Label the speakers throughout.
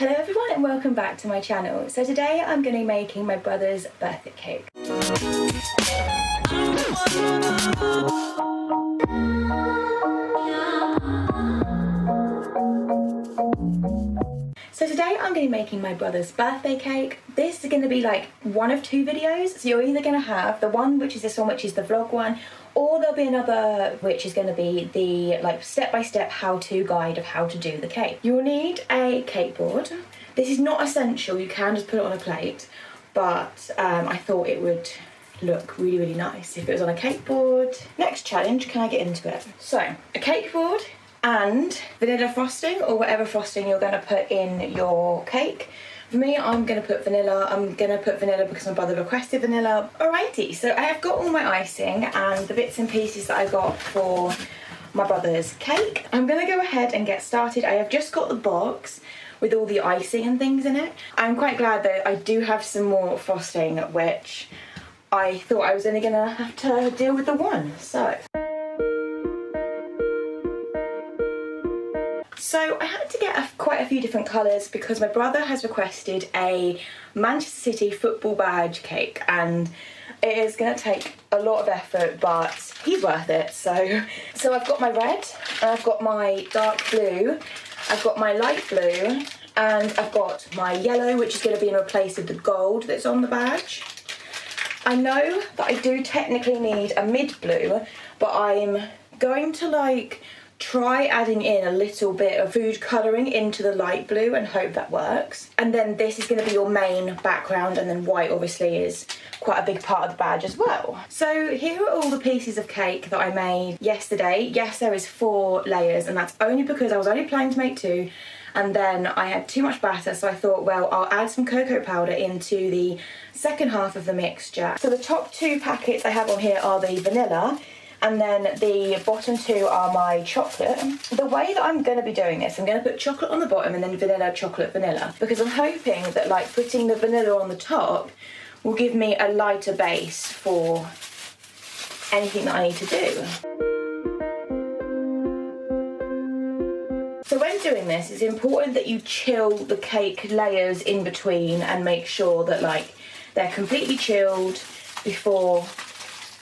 Speaker 1: Hello everyone and welcome back to my channel. So today I'm going to be making my brother's birthday cake. So today I'm going to be making my brother's birthday cake. This is going to be like one of two videos. So you're either going to have the one which is this one, which is the vlog one, or there'll be another which is going to be the like step-by-step how-to guide of how to do the cake. You'll need a cake board. This is not essential, you can just put it on a plate, but I thought it would look really, really nice if it was on a cake board. Next challenge, can I get into it? So, a cake board and vanilla frosting, or whatever frosting you're going to put in your cake. For me, I'm going to put vanilla. I'm going to put vanilla because my brother requested vanilla. Alrighty, so I have got all my icing and the bits and pieces that I got for my brother's cake. I'm going to go ahead and get started. I have just got the box with all the icing and things in it. I'm quite glad that I do have some more frosting, which I thought I was only going to have to deal with the one. So I had to get quite a few different colours because my brother has requested a Manchester City football badge cake, and it is going to take a lot of effort, but he's worth it. So I've got my red, and I've got my dark blue, I've got my light blue, and I've got my yellow, which is going to be in place of the gold that's on the badge. I know that I do technically need a mid blue, but I'm going to try adding in a little bit of food colouring into the light blue and hope that works. And then this is going to be your main background, and then white obviously is quite a big part of the badge as well. So here are all the pieces of cake that I made yesterday. Yes, there is 4 layers, and that's only because I was only planning to make 2, and then I had too much batter, so I thought, well, I'll add some cocoa powder into the second half of the mixture. So the top 2 packets I have on here are the vanilla, and then the bottom 2 are my chocolate. The way that I'm going to be doing this, I'm going to put chocolate on the bottom and then vanilla, chocolate, vanilla, because I'm hoping that putting the vanilla on the top will give me a lighter base for anything that I need to do. So when doing this, it's important that you chill the cake layers in between and make sure that they're completely chilled before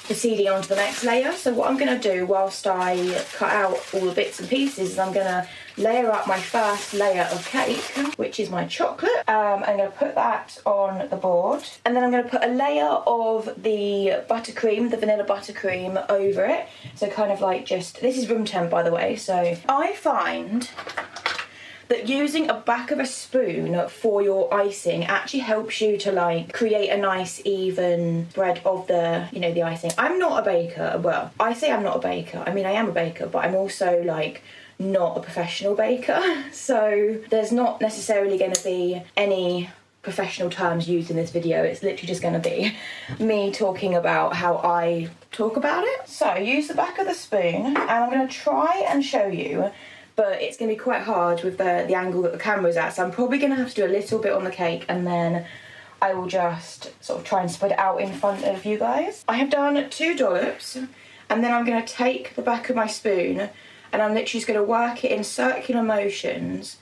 Speaker 1: proceeding on to the next layer. So what I'm going to do whilst I cut out all the bits and pieces is I'm going to layer up my first layer of cake, which is my chocolate. I'm going to put that on the board, and then I'm going to put a layer of the buttercream, the vanilla buttercream, over it. So kind of this is room temp, by the way. So I find that using a back of a spoon for your icing actually helps you to create a nice even spread of the the icing. I'm not a baker. Well, I say I'm not a baker. I mean, I am a baker, but I'm also not a professional baker. So there's not necessarily going to be any professional terms used in this video. It's literally just going to be me talking about how I talk about it. So use the back of the spoon, and I'm going to try and show you, but it's going to be quite hard with the angle that the camera's at, so I'm probably going to have to do a little bit on the cake, and then I will just sort of try and spread it out in front of you guys. I have done 2 dollops, and then I'm going to take the back of my spoon, and I'm literally just going to work it in circular motions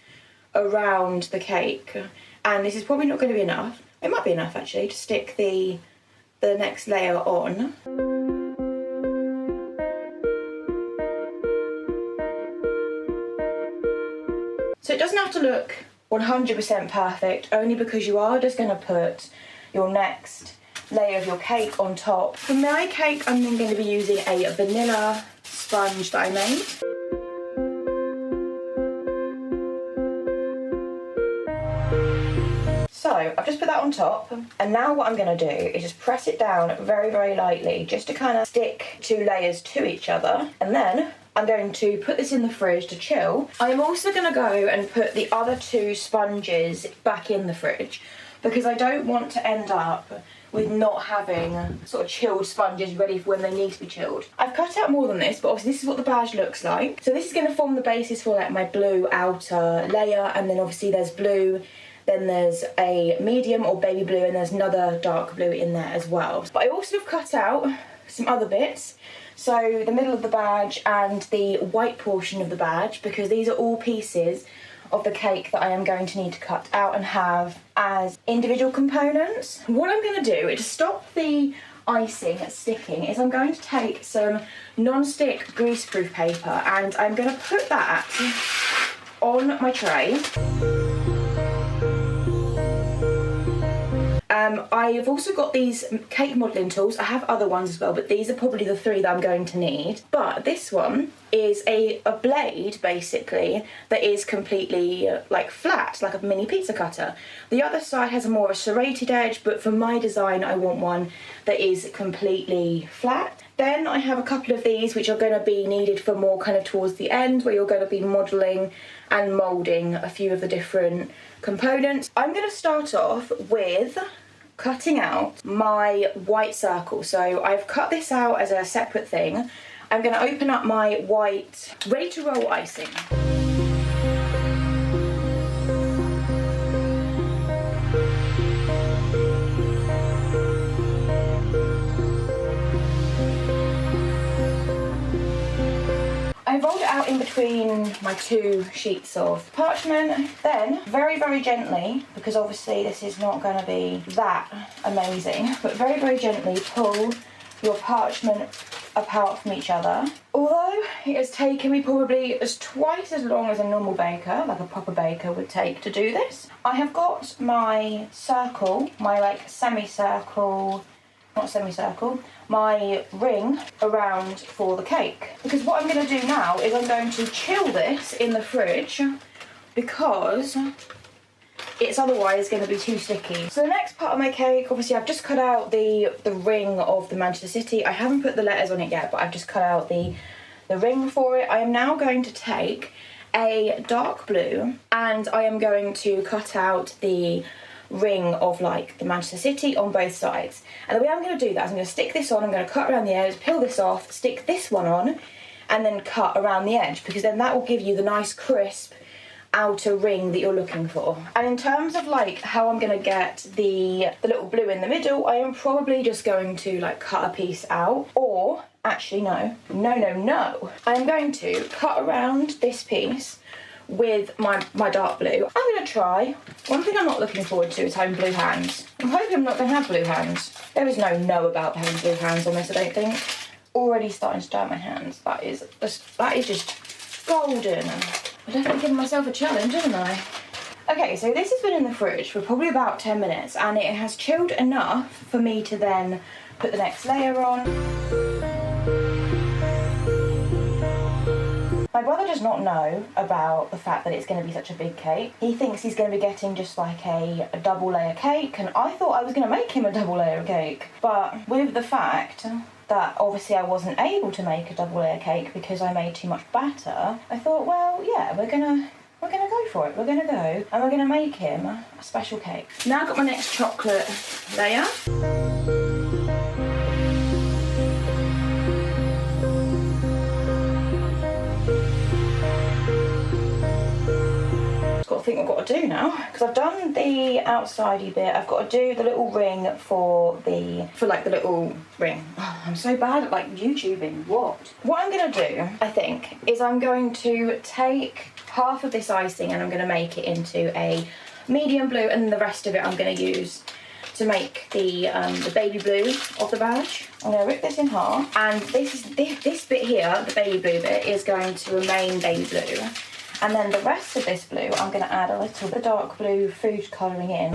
Speaker 1: around the cake. And this is probably not going to be enough. It might be enough actually to stick the next layer on. So it doesn't have to look 100% perfect, only because you are just going to put your next layer of your cake on top. For my cake, I'm then going to be using a vanilla sponge that I made. So I've just put that on top, and now what I'm going to do is just press it down very, very lightly, just to kind of stick 2 layers to each other, and then I'm going to put this in the fridge to chill. I'm also going to go and put the other 2 sponges back in the fridge, because I don't want to end up with not having sort of chilled sponges ready for when they need to be chilled. I've cut out more than this, but obviously this is what the badge looks like. So this is going to form the basis for my blue outer layer, and then obviously there's blue, then there's a medium or baby blue, and there's another dark blue in there as well. But I also have cut out some other bits. So the middle of the badge and the white portion of the badge, because these are all pieces of the cake that I am going to need to cut out and have as individual components. What I'm going to do to stop the icing sticking is I'm going to take some non-stick greaseproof paper and I'm going to put that on my tray. I've also got these cake modelling tools. I have other ones as well, but these are probably the 3 that I'm going to need. But this one is a blade, basically, that is completely like flat, like a mini pizza cutter. The other side has a more of a serrated edge, but for my design, I want one that is completely flat. Then I have a couple of these which are going to be needed for more kind of towards the end, where you're going to be modelling and moulding a few of the different components. I'm going to start off with cutting out my white circle. So I've cut this out as a separate thing. I'm going to open up my white ready to roll icing. I rolled it out in between my 2 sheets of parchment, then very, very gently, because obviously this is not going to be that amazing, but very, very gently pull your parchment apart from each other. Although it has taken me probably twice as long as a normal baker, like a proper baker would take to do this, I have got my circle, my like semicircle, not semicircle, my ring around for the cake. Because what I'm going to do now is I'm going to chill this in the fridge because it's otherwise going to be too sticky. So the next part of my cake, obviously I've just cut out the ring of the Manchester City. I haven't put the letters on it yet, but I've just cut out the ring for it. I am now going to take a dark blue and I am going to cut out the ring of like the Manchester City on both sides. And the way I'm going to do that is I'm going to stick this on, I'm going to cut around the edge, peel this off, stick this one on, and then cut around the edge, because then that will give you the nice crisp outer ring that you're looking for. And in terms of like how I'm going to get the little blue in the middle, I am probably just going to like cut a piece out, or actually no, I'm going to cut around this piece with my dark blue. I'm going to try. One thing I'm not looking forward to is having blue hands. I'm hoping I'm not going to have blue hands. There is no about having blue hands on this, I don't think. Already starting to dye my hands. That is just golden. I've definitely given myself a challenge, haven't I? Okay, so this has been in the fridge for probably about 10 minutes and it has chilled enough for me to then put the next layer on. My brother does not know about the fact that it's going to be such a big cake. He thinks he's going to be getting just like a double layer cake, and I thought I was going to make him a double layer cake. But with the fact that obviously I wasn't able to make a double layer cake because I made too much batter, I thought, well, yeah, we're gonna go for it. We're gonna go and we're gonna make him a special cake. Now I've got my next chocolate layer. Got to think what I've got to do now, because I've done the outsidey bit. I've got to do the little ring for like the little ring. Oh, I'm so bad at like YouTubing. What I'm gonna do, I think, is I'm going to take half of this icing and I'm going to make it into a medium blue, and the rest of it I'm going to use to make the baby blue of the badge. I'm going to rip this in half, and this bit here, the baby blue bit, is going to remain baby blue. And then the rest of this blue, I'm going to add a little bit of dark blue food colouring in.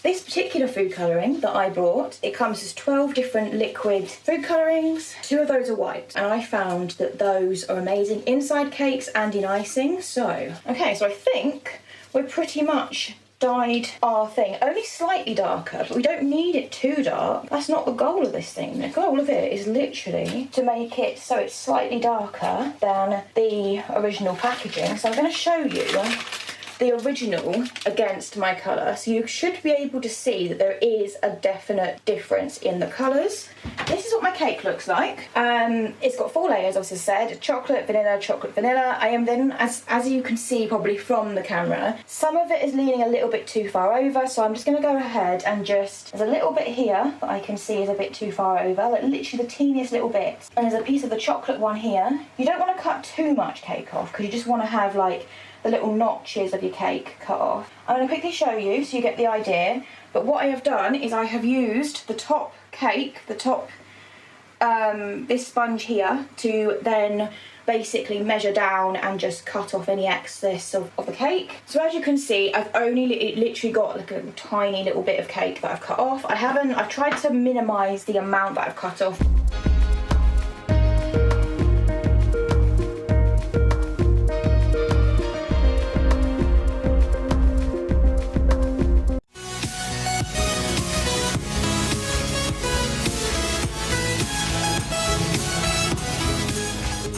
Speaker 1: This particular food colouring that I brought, it comes as 12 different liquid food colourings. 2 of those are white, and I found that those are amazing inside cakes and in icing. So, okay, so I think we're pretty much dyed our thing. Only slightly darker, but we don't need it too dark. That's not the goal of this thing. The goal of it is literally to make it so it's slightly darker than the original packaging. So I'm going to show you the original against my colour, so you should be able to see that there is a definite difference in the colours. This is what my cake looks like. It's got 4 layers, as I said, chocolate, vanilla. I am then, as you can see probably from the camera, some of it is leaning a little bit too far over, so I'm just going to go ahead and just, there's a little bit here that I can see is a bit too far over, like literally the teeniest little bit. And there's a piece of the chocolate one here. You don't want to cut too much cake off because you just want to have like the little notches of your cake cut off. I'm going to quickly show you so you get the idea, but what I have done is I have used the top cake, this sponge here, to then basically measure down and just cut off any excess of the cake. So as you can see, I've only literally got like a tiny little bit of cake that I've cut off. I've tried to minimise the amount that I've cut off.